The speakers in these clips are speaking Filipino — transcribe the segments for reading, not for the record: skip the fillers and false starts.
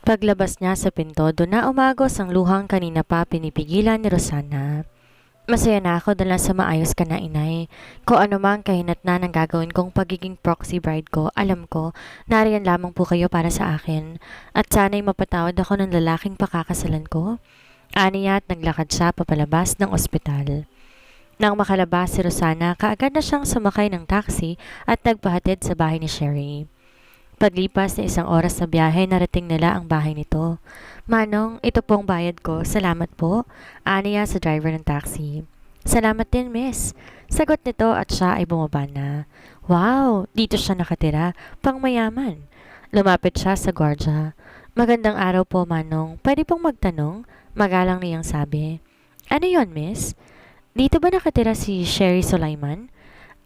Paglabas niya sa pinto, doon na umagos ang luhang kanina pa pinipigilan ni Rosana. Masaya na ako dahil sa maayos ka na, inay. Kung ano mang kahinatnan ang gagawin kong pagiging proxy bride ko, alam ko, nariyan lamang po kayo para sa akin. At sana'y mapatawad ako ng lalaking pakakasalan ko. Aniya at naglakad siya papalabas ng ospital. Nang makalabas si Rosana, kaagad na siyang sumakay ng taxi at nagpahatid sa bahay ni Sherry. Paglipas ng isang oras sa biyahe, narating nila ang bahay nito. Manong, ito pong bayad ko. Salamat po. Aniya sa driver ng taxi. Salamat din, miss. Sagot nito at siya ay bumaba na. Wow, dito siya nakatira. Pangmayaman. Lumapit siya sa gwardya. Magandang araw po, Manong. Pwede pong magtanong? Magalang niyang sabi. Ano yon, miss? Dito ba nakatira si Sherry Sulaiman?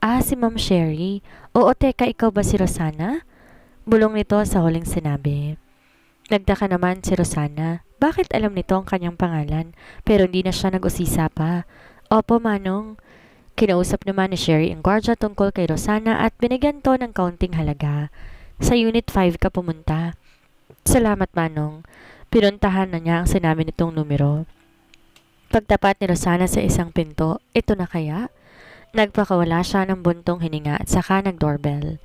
Ah, si Ma'am Sherry. Oo, teka, ikaw ba si Rosana? Bulong nito sa huling sinabi. Nagtaka naman si Rosana. Bakit alam nito ang kanyang pangalan? Pero hindi na siya nag-usisa pa. Opo, Manong. Kinausap naman ni Sherry ang gwardiya tungkol kay Rosana at binigyan to ng kaunting halaga. Sa Unit 5 ka pumunta. Salamat, Manong. Pinuntahan na niya ang sinabi nitong numero. Pagtapat ni Rosana sa isang pinto, ito na kaya? Nagpakawala siya ng buntong hininga at saka nag-doorbell.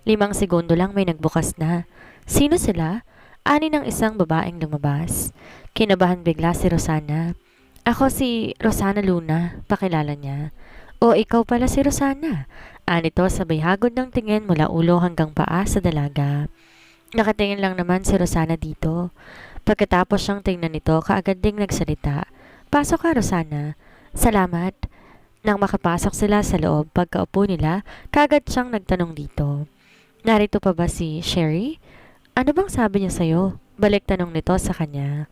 5 segundo lang may nagbukas na. Sino sila? Ani ng isang babaeng lumabas. Kinabahan bigla si Rosana. Ako si Rosana Luna, pakilala niya. O ikaw pala si Rosana. Ani to sabay hagod ng tingin mula ulo hanggang paa sa dalaga. Nakatingin lang naman si Rosana dito. Pagkatapos siyang tingnan nito, kaagad ding nagsalita. Pasok ka, Rosana. Salamat. Nang makapasok sila sa loob, pagkaupo nila, kaagad siyang nagtanong dito. Narito pa ba si Sherry? Ano bang sabi niya sa'yo? Balik tanong nito sa kanya.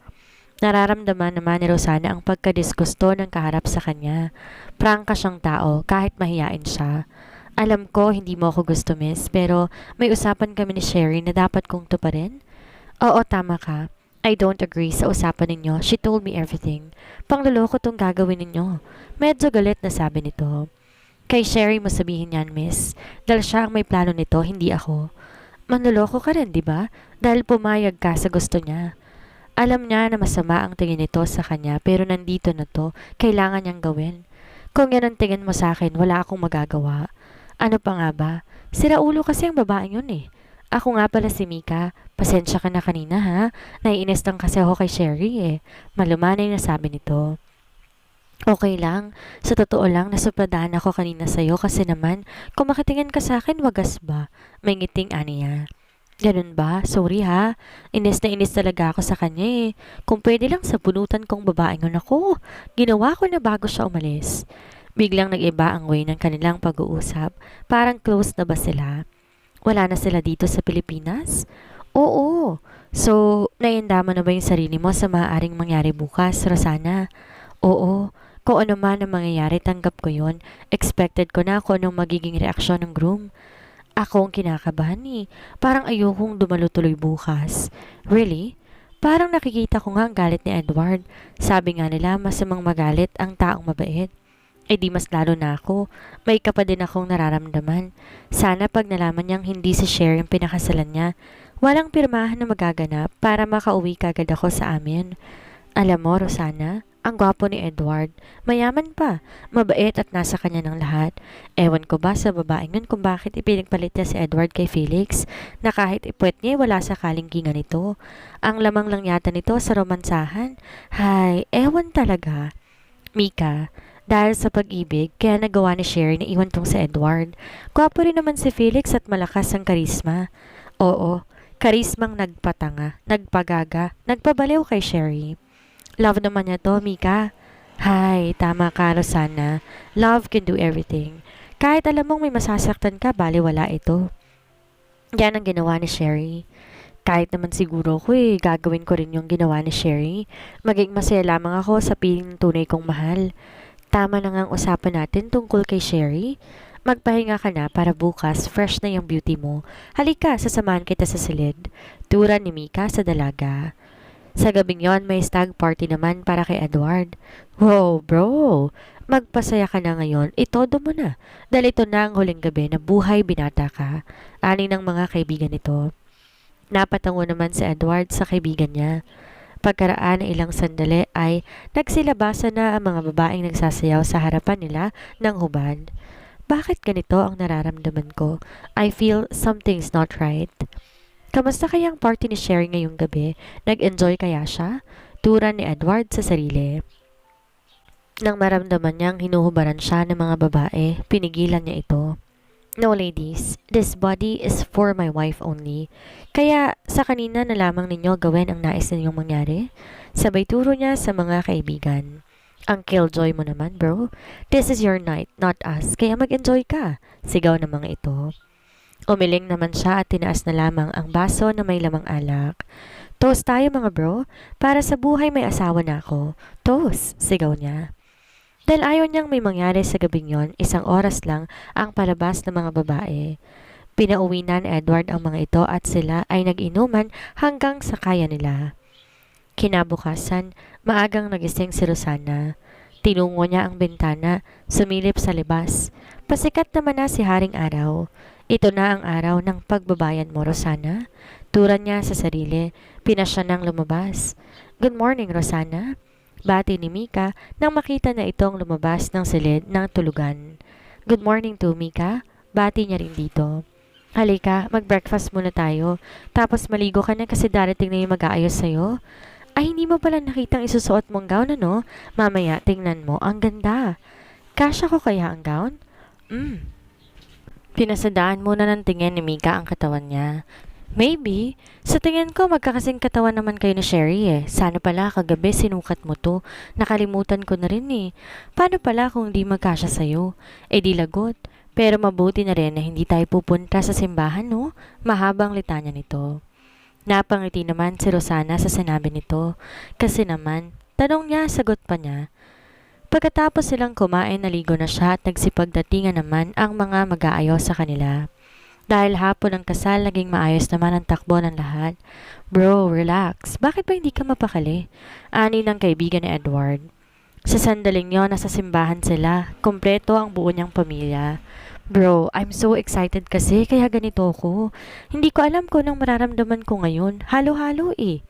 Nararamdaman naman ni Rosana ang pagkadisgusto ng kaharap sa kanya. Prangka siyang tao kahit mahiyain siya. Alam ko hindi mo ako gusto, miss, pero may usapan kami ni Sherry na dapat kong tuparin. Oo, tama ka. I don't agree sa usapan ninyo. She told me everything. Pangloloko tong gagawin ninyo. Medyo galit na sabi nito. Kay Sherry mo sabihin yan, miss. Dahil siya ang may plano nito, hindi ako. Manloloko ka rin, di ba? Dahil pumayag ka sa gusto niya. Alam niya na masama ang tingin nito sa kanya pero nandito na to, kailangan niyang gawin. Kung yan ang tingin mo sa akin, wala akong magagawa. Ano pa nga ba? Siraulo kasi ang babaeng yun eh. Ako nga pala si Mika. Pasensya ka na kanina ha. Naiinis lang kasi ako kay Sherry eh. Malumanay na sabi nito. Okay lang. Sa totoo lang, nasupladahan ako kanina sa'yo kasi naman, kung makatingin ka sa akin, wagas ba? May ngiting aniya. Ganun ba? Sorry ha. Inis na inis talaga ako sa kanya eh. Kung pwede lang sa bunutan kong babaeng yun ako. Ginawa ko na bago siya umalis. Biglang nag-iba ang way ng kanilang pag-uusap. Parang close na ba sila? Wala na sila dito sa Pilipinas? Oo. So, naiindama na ba yung sarili mo sa maaaring mangyari bukas, Rosana? Oo. Kung ano man ang mangyayari, tanggap ko yun. Expected ko na kung anong magiging reaksyon ng groom. Ako ang kinakabahan eh. Parang ayokong dumalo tuloy bukas. Really? Parang nakikita ko nga ang galit ni Edward. Sabi nga nila masamang magalit ang taong mabait. Eh di mas lalo na ako. May ka pa din akong nararamdaman. Sana pag nalaman niyang hindi si Cher yung pinakasalan niya, walang pirmahan na magaganap para makauwi kagad ako sa amin. Alam mo, Rosana, ang gwapo ni Edward. Mayaman pa, mabait at nasa kanya ng lahat. Ewan ko ba sa babaeng yun kung bakit ipinagpalit niya si Edward kay Felix na kahit ipwet niya wala sa kalingkingan nito. Ang lamang lang yata nito sa romansahan. Hay, ewan talaga. Mika, dahil sa pag-ibig, kaya nagawa ni Sherry na iwan tong si Edward. Gwapo rin naman si Felix at malakas ang karisma. Oo, karismang nagpatanga, nagpagaga, nagpabaliw kay Sherry. Love naman niya to, Mika. Hay, tama ka, Rosana. Love can do everything. Kahit alam mong may masasaktan ka, baliwala ito. Yan ang ginawa ni Sherry. Kahit naman siguro ko eh, gagawin ko rin yung ginawa ni Sherry. Maging masaya lamang ako sa piling ng tunay kong mahal. Tama na ngang usapan natin tungkol kay Sherry. Magpahinga ka na para bukas fresh na yung beauty mo. Halika, sasamahan kita sa silid. Tura ni Mika sa dalaga. Sa gabing yon, may stag party naman para kay Edward. Wow, bro! Magpasaya ka na ngayon, itodo mo na. Dahil ito na ang huling gabi na buhay binata ka. Ani ng mga kaibigan nito. Napatango naman si Edward sa kaibigan niya. Pagkaraan ng ilang sandali ay nagsilabasan na ang mga babaeng nagsasayaw sa harapan nila ng hubad. Bakit ganito ang nararamdaman ko? I feel something's not right. Kamusta kaya ang party ni Sherry ngayong gabi? Nag-enjoy kaya siya? Turan ni Edward sa sarili. Nang maramdaman niyang hinuhubaran siya ng mga babae, pinigilan niya ito. No ladies, this body is for my wife only. Kaya sa kanina na lamang ninyo gawin ang nais ninyong mangyari? Sabay turo niya sa mga kaibigan. Ang killjoy mo naman bro. This is your night, not us. Kaya mag-enjoy ka. Sigaw ng mga ito. Umiling naman siya at tinaas na lamang ang baso na may lamang alak. Toast tayo mga bro. Para sa buhay may asawa na ako. Toast, sigaw niya. Dahil ayaw niyang may mangyari sa gabing yon, 1 oras lang ang palabas ng mga babae. Pinauwi na ni Edward ang mga ito at sila ay nag-inuman hanggang sa kaya nila. Kinabukasan, maagang nagising si Rosana. Tinungo niya ang bintana, sumilip sa libas. Pasikat naman na si Haring Araw. Ito na ang araw ng pagbabayan mo, Rosana. Turan niya sa sarili, pinasya nang lumabas. Good morning, Rosana. Bati ni Mika nang makita na itong lumabas ng silid ng tulugan. Good morning to Mika. Bati niya rin dito. Halika, mag-breakfast muna tayo. Tapos maligo ka na kasi darating na yung mag-aayos sa'yo. Ay, hindi mo pala nakitang isusuot mong gown ano? Mamaya, tingnan mo, ang ganda. Kasya ko kaya ang gown? Pinasadaan muna ng tingin ni Mika ang katawan niya. Maybe. Sa tingin ko, magkakasing katawan naman kayo ni Sherry eh. Sana pala kagabi sinukat mo to. Nakalimutan ko na rin eh. Paano pala kung di magkasya sa'yo? Eh di lagot. Pero mabuti na rin na hindi tayo pupunta sa simbahan no? Mahabang litanya nito. Napangiti naman si Rosana sa sinabi nito. Kasi naman, tanong niya, sagot pa niya. Pagkatapos silang kumain, naligo na siya at nagsipagdatingan naman ang mga mag-aayos sa kanila. Dahil hapon ng kasal, naging maayos naman ang takbo ng lahat. Bro, relax. Bakit ba hindi ka mapakali? Ani ng kaibigan ni Edward. Sa sandaling yon, nasa simbahan sila. Kompleto ang buo niyang pamilya. Bro, I'm so excited kasi kaya ganito ako. Hindi ko alam kung anong mararamdaman ko ngayon. Halo-halo eh.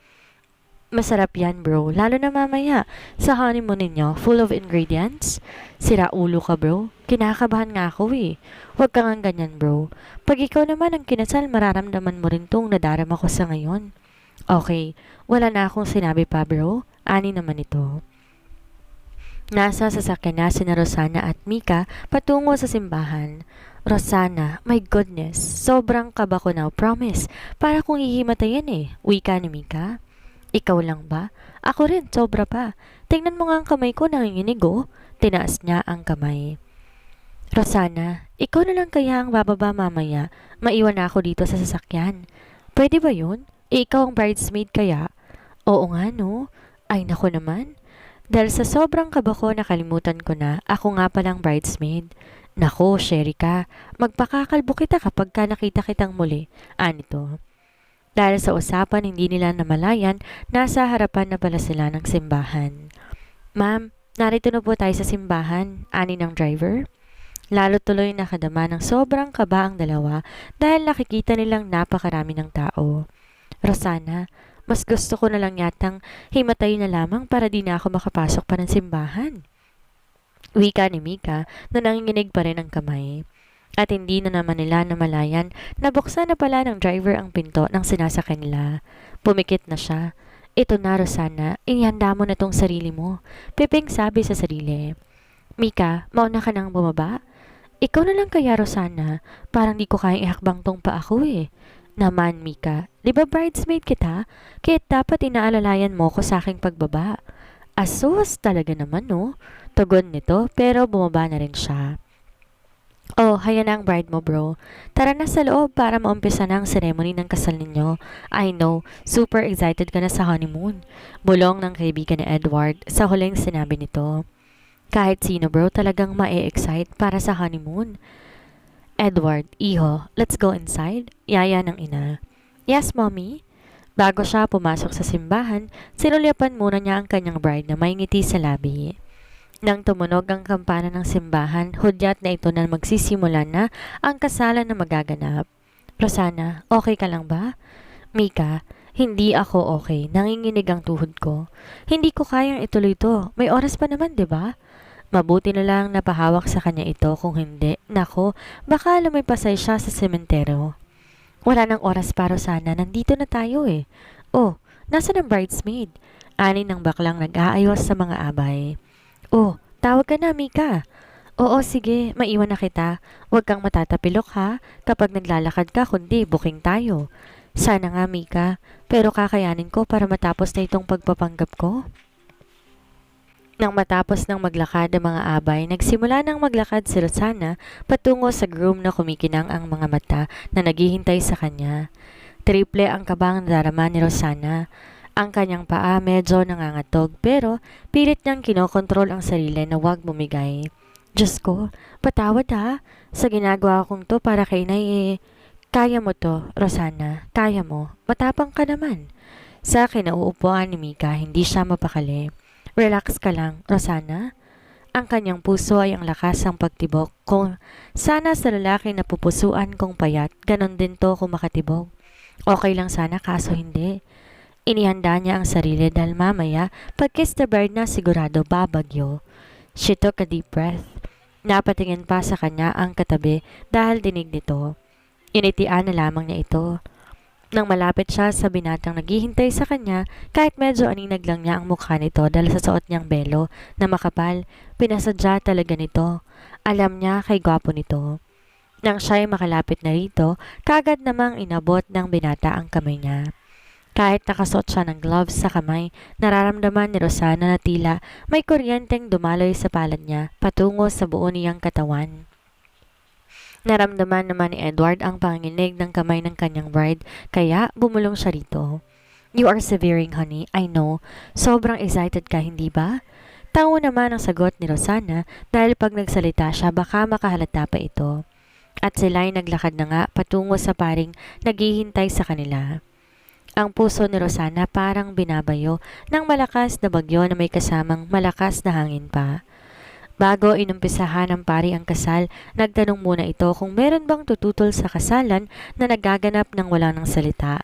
Masarap yan bro, lalo na mamaya. Sa honeymoon ninyo, full of ingredients. Sira ulo ka bro. Kinakabahan nga ako eh. Huwag ka nga ganyan bro. Pag ikaw naman ang kinasal, mararamdaman mo rin tong nadarama ko sa ngayon. Okay, wala na akong sinabi pa bro. Ani naman ito. Nasa sasakyan na sina Rosana at Mika patungo sa simbahan. Rosana, my goodness, sobrang kaba ko now, promise. Para kung hihimatayin eh. Wika ni Mika. Ikaw lang ba? Ako rin, sobra pa. Tingnan mo nga ang kamay ko, nanginginig oh. Tinaas niya ang kamay. Rosana, ikaw na lang kaya ang bababa mamaya. Maiwan na ako dito sa sasakyan. Pwede ba yun? Ikaw ang bridesmaid kaya? Oo nga no. Ay nako naman. Dahil sa sobrang kaba ko, nakalimutan ko na ako nga palang bridesmaid. Nako, Sherry ka. Magpakakalbo kita kapag ka nakita kitang muli. Anito. Dahil sa usapan hindi nila namalayan, nasa harapan na pala sila ng simbahan. Ma'am, narito na po tayo sa simbahan, ani ng driver. Lalo tuloy nakadama ng sobrang kaba ang dalawa dahil nakikita nilang napakarami ng tao. Rosana, mas gusto ko na lang yatang himatay na lamang para di na ako makapasok pa ng simbahan. Wika ni Mika na nanginginig pa rin ang kamay. At hindi na naman nila namalayan na buksan na pala ng driver ang pinto ng sinasakyan nila. Pumikit na siya. Ito na Rosana, inihanda mo na tong sarili mo. Piping sabi sa sarili. Mika, mauna ka nang bumaba? Ikaw na lang kaya Rosana, parang di ko kayang ihakbang tong pa ako eh. Naman Mika, di ba bridesmaid kita? Kaya dapat inaalalayan mo ko sa aking pagbaba. Asus talaga naman no? Tugon nito pero bumaba na rin siya. Oh, haya na ang bride mo bro. Tara na sa loob para maumpisa na ang ceremony ng kasal ninyo. I know, super excited ka na sa honeymoon. Bulong ng kaibigan ni Edward sa huling sinabi nito. Kahit sino bro talagang ma-excite para sa honeymoon. Edward, iho, let's go inside. Yaya ng ina. Yes, mommy. Bago siya pumasok sa simbahan, sinulyapan muna niya ang kanyang bride na may ngiti sa labi. Nang tumunog ang kampana ng simbahan, hudyat na ito na magsisimula na ang kasalan na magaganap. Rosana, okay ka lang ba? Mika, hindi ako okay. Nanginginig ang tuhod ko. Hindi ko kayang ituloy to. May oras pa naman, 'di ba? Mabuti na lang napahawak sa kanya ito kung hindi. Nako, baka lumipasay siya sa sementeryo. Wala nang oras para sana. Nandito na tayo eh. Oh, nasa ng bridesmaid? Ani ng baklang nag-aayos sa mga abay. Oh, tawag ka na, Mika. Oo, sige, maiwan na kita. Huwag kang matatapilok ha, kapag naglalakad ka kundi booking tayo. Sana nga, Mika, pero kakayanin ko para matapos na itong pagpapanggap ko. Nang matapos ng maglakad ang mga abay, nagsimula ng maglakad si Rosana patungo sa groom na kumikinang ang mga mata na naghihintay sa kanya. Triple ang kabang darama ni Rosana. Ang kanyang paa medyo nangangatog pero pilit niyang kinokontrol ang sarili na huwag bumigay. Diyos ko, patawad ha. Sa ginagawa kong to para kay Nay kaya mo to, Rosana. Kaya mo. Matapang ka naman. Sa kinauupuan ni Mika, hindi siya mapakali. Relax ka lang, Rosana. Ang kanyang puso ay ang lakas ng pagtibok. Kung sana sa lalaki na pupusuan kong payat, ganon din to kung makatibok. Okay lang sana kaso hindi. Inihanda niya ang sarili dahil mamaya, pag-kiss the bride na sigurado babagyo. She took a deep breath. Napatingin pa sa kanya ang katabi dahil dinig nito. Initian na lamang niya ito. Nang malapit siya sa binatang naghihintay sa kanya, kahit medyo aninag lang niya ang mukha nito dahil sa suot niyang belo na makapal, pinasadya talaga nito. Alam niya kay gwapo nito. Nang siya'y makalapit na rito, kagad namang inabot ng binata ang kamay niya. Kahit nakasuot siya ng gloves sa kamay, nararamdaman ni Rosana na tila may kuryenteng dumaloy sa palad niya patungo sa buo niyang katawan. Naramdaman naman ni Edward ang panginig ng kamay ng kanyang bride, kaya bumulong siya rito. You are severing, honey. I know. Sobrang excited ka, hindi ba? Tawa naman ang sagot ni Rosana dahil pag nagsalita siya baka makahalata pa ito. At sila'y naglakad na nga patungo sa paring naghihintay sa kanila. Ang puso ni Rosana parang binabayo ng malakas na bagyo na may kasamang malakas na hangin pa. Bago inumpisahan ng pari ang kasal, nagtanong muna ito kung meron bang tututol sa kasalan na nagaganap ng wala ng salita.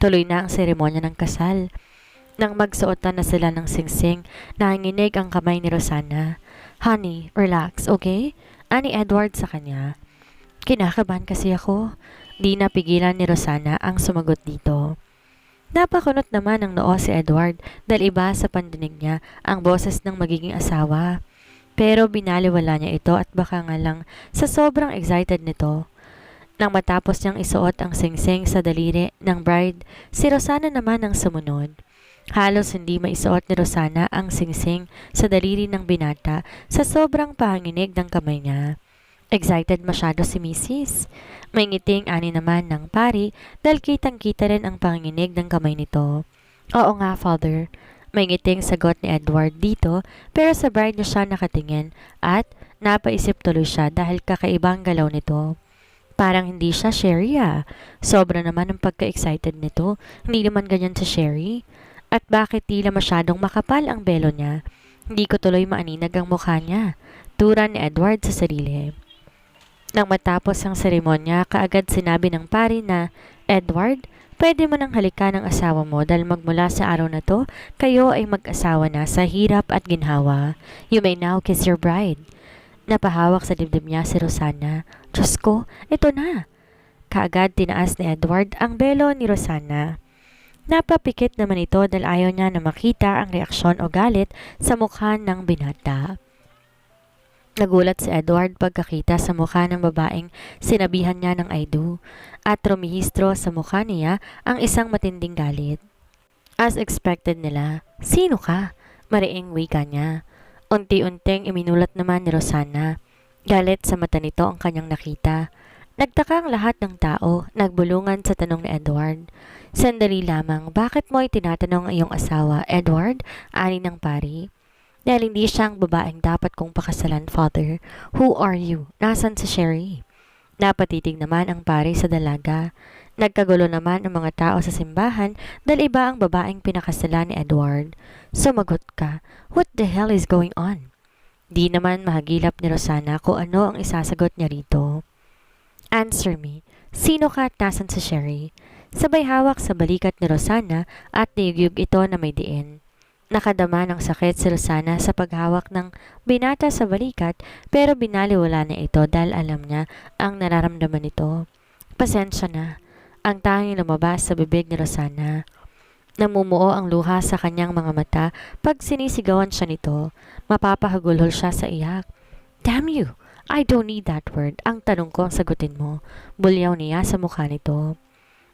Tuloy na ang seremonya ng kasal. Nang magsuotan na sila ng singsing, nanginginig ang kamay ni Rosana. Honey, relax, okay? Ani Edward sa kanya. Kinakabahan kasi ako. Di napigilan ni Rosana ang sumagot dito. Napakunot naman ang noo si Edward dahil iba sa pandinig niya ang boses ng magiging asawa. Pero binaliwala niya ito at baka nga lang sa sobrang excited nito. Nang matapos niyang isuot ang singsing sa daliri ng bride, si Rosana naman ang sumunod. Halos hindi maisuot ni Rosana ang singsing sa daliri ng binata sa sobrang panginig ng kamay niya. Excited masyado si Mrs. May ngiting ani naman ng pari dahil kitang-kita rin ang panginig ng kamay nito. Oo nga, Father. May ngiting sagot ni Edward dito pero sa bride niya siya nakatingin at napaisip tuloy siya dahil kakaibang galaw nito. Parang hindi siya Sherry ah. Sobra naman ang pagka-excited nito. Hindi naman ganyan si Sherry. At bakit tila masyadong makapal ang belo niya? Hindi ko tuloy maaninag ang mukha niya. Tura ni Edward sa sarili. Nang matapos ang seremonya, kaagad sinabi ng pari na, Edward, pwede mo nang halikan ang asawa mo dahil magmula sa araw na to, kayo ay mag-asawa na sa hirap at ginhawa. You may now kiss your bride. Napahawak sa dibdib niya si Rosana. Diyos ko, ito na. Kaagad tinaas ni Edward ang belo ni Rosana. Napapikit naman ito dahil ayaw niya na makita ang reaksyon o galit sa mukha ng binata. Nagulat si Edward pagkakita sa mukha ng babaeng sinabihan niya ng I do at rumihistro sa mukha niya ang isang matinding galit. As expected nila, sino ka? Mariing wika niya. Unti-unting iminulat naman ni Rosana. Galit sa mata nito ang kanyang nakita. Nagtaka ang lahat ng tao, nagbulungan sa tanong ni Edward. Sandali lamang, bakit mo itinatanong ang iyong asawa, Edward? Ani ng pari. Dahil hindi siyang babaeng dapat kong pakasalan, Father. Who are you? Nasaan si Sherry? Napatitig naman ang pari sa dalaga. Nagkagulo naman ang mga tao sa simbahan dahil iba ang babaeng pinakasalan ni Edward. Sumagot ka. What the hell is going on? Di naman mahagilap ni Rosana kung ano ang isasagot niya rito. Answer me. Sino ka at nasan si Sherry? Sabay hawak sa balikat ni Rosana at niyugyug ito na may diin. Nakadama ng sakit si Rosana sa paghawak ng binata sa balikat pero binaliwala niya ito dahil alam niya ang nararamdaman nito. Pasensya na. Ang tanging lumabas sa bibig ni Rosana. Namumuo ang luha sa kanyang mga mata pag sinisigawan siya nito. Mapapahagulhol siya sa iyak. Damn you! I don't need that word. Ang tanong ko ang sagutin mo. Bulyaw niya sa mukha nito.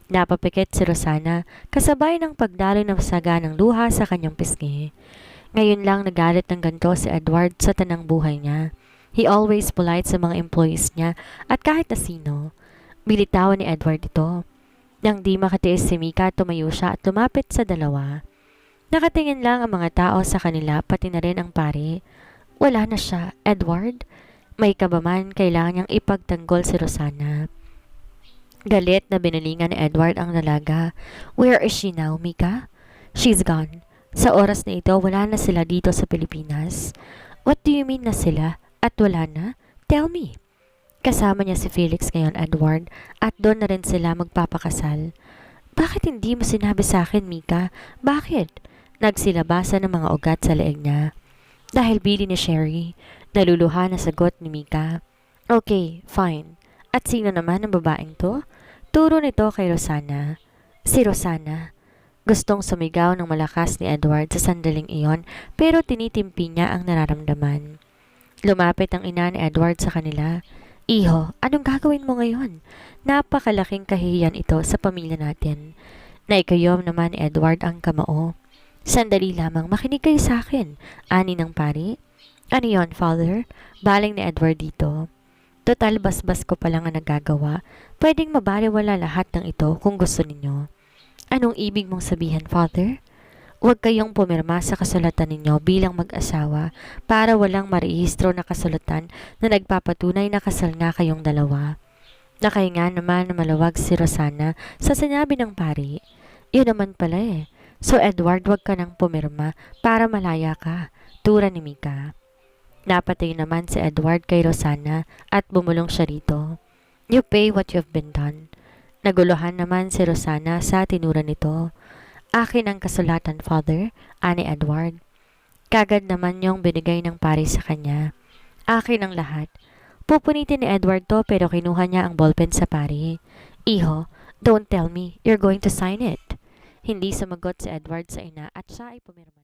Napapikit si Rosana kasabay ng pagdaloy ng saga ng luha sa kanyang pisngi. Ngayon lang nagalit ng ganito si Edward sa tanang buhay niya. He always polite sa mga employees niya at kahit na sino. Bilitawan ni Edward ito. Nang di makatiis si Mika, tumayo siya at lumapit sa dalawa. Nakatingin lang ang mga tao sa kanila pati na rin ang pare. Wala na siya, Edward. May kabaman kailangan niyang ipagtanggol si Rosana. Galit na binalingan ni Edward ang dalaga. Where is she now, Mika? She's gone. Sa oras na ito, wala na sila dito sa Pilipinas. What do you mean na sila? At wala na? Tell me. Kasama niya si Felix ngayon, Edward, at doon na rin sila magpapakasal. Bakit hindi mo sinabi sa akin, Mika? Bakit? Nagsilabasa ng mga ugat sa leeg niya. Dahil bili ni Sherry. Naluluha na sagot ni Mika. Okay, fine. At sino naman ang babaeng to? Turo nito kay Rosana. Si Rosana. Gustong sumigaw ng malakas ni Edward sa sandaling iyon pero tinitimpi niya ang nararamdaman. Lumapit ang ina ni Edward sa kanila. Iho, anong gagawin mo ngayon? Napakalaking kahihiyan ito sa pamilya natin. Naikayom naman ni Edward ang kamao. Sandali lamang, makinig kayo sa akin. Ani ng pari. Ano yon, father? Baling ni Edward dito. Total basbas ko pa lang ang nagagawa. Pwedeng mabaliwala lahat ng ito kung gusto ninyo. Anong ibig mong sabihin, father? Huwag kayong pumirma sa kasulatan ninyo bilang mag-asawa para walang marehistro na kasulatan na nagpapatunay na kasal nga kayong dalawa. Nakahinga naman na malawag si Rosana sa sinabi ng pari. Yun naman pala eh. So Edward, huwag ka nang pumirma para malaya ka. Tura ni Mika. Napatay naman si Edward kay Rosana at bumulong siya rito. You pay what you've been done. Naguluhan naman si Rosana sa tinura nito. Akin ang kasulatan, father, ani Edward. Kagad naman yung binigay ng pari sa kanya. Akin ang lahat. Pupunitin ni Edward to pero kinuha niya ang ballpen sa pari. Iho, don't tell me you're going to sign it. Hindi sumagot si Edward sa ina at siya ay pumirma.